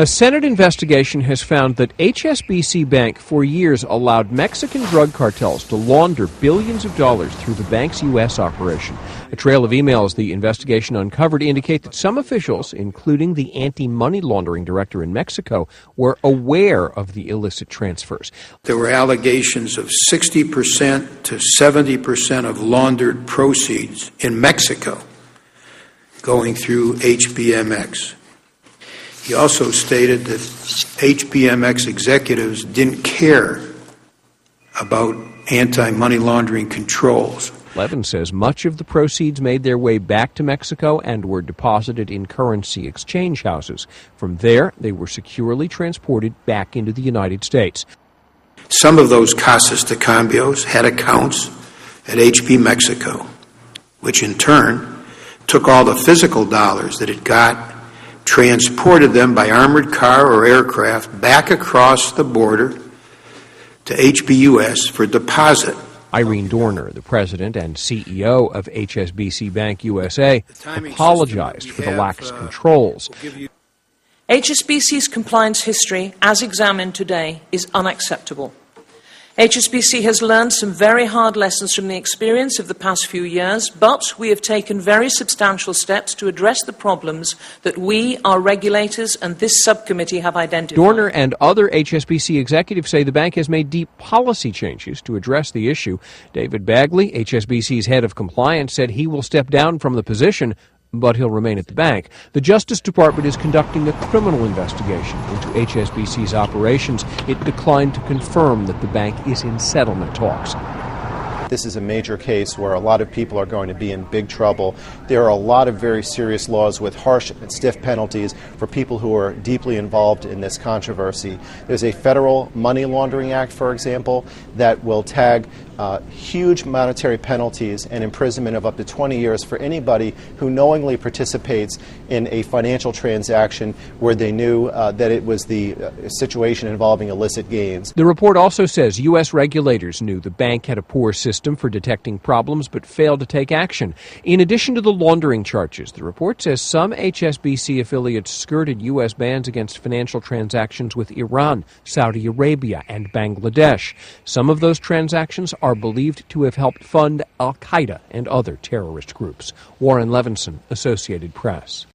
A Senate investigation has found that HSBC Bank for years allowed Mexican drug cartels to launder billions of dollars through the bank's U.S. operation. A trail of emails the investigation uncovered indicate that some officials, including the anti-money laundering director in Mexico, were aware of the illicit transfers. There were allegations of 60% to 70% of laundered proceeds in Mexico going through HBMX. He also stated that HBMX executives didn't care about anti-money laundering controls. Levin says much of the proceeds made their way back to Mexico and were deposited in currency exchange houses. From there, they were securely transported back into the United States. Some of those casas de cambios had accounts at HB Mexico, which in turn took all the physical dollars that it got, transported them by armored car or aircraft back across the border to HBUS for deposit. Irene Dorner, the president and CEO of HSBC Bank USA, apologized for the lax controls. HSBC's compliance history, as examined today, is unacceptable. HSBC has learned some very hard lessons from the experience of the past few years, but we have taken very substantial steps to address the problems that we, our regulators, and this subcommittee have identified. Dorner and other HSBC executives say the bank has made deep policy changes to address the issue. David Bagley, HSBC's head of compliance, said he will step down from the position, but he'll remain at the bank. The Justice Department is conducting a criminal investigation into HSBC's operations. It declined to confirm that the bank is in settlement talks. This is a major case where a lot of people are going to be in big trouble. There are a lot of very serious laws with harsh and stiff penalties for people who are deeply involved in this controversy. There's a federal money laundering act, for example, that will tag huge monetary penalties and imprisonment of up to 20 years for anybody who knowingly participates in a financial transaction where they knew that it was the situation involving illicit gains. The report also says U.S. regulators knew the bank had a poor system for detecting problems but failed to take action. In addition to the laundering charges, the report says some HSBC affiliates skirted U.S. bans against financial transactions with Iran, Saudi Arabia, and Bangladesh. Some of those transactions are believed to have helped fund al-Qaeda and other terrorist groups. Warren Levinson, Associated Press.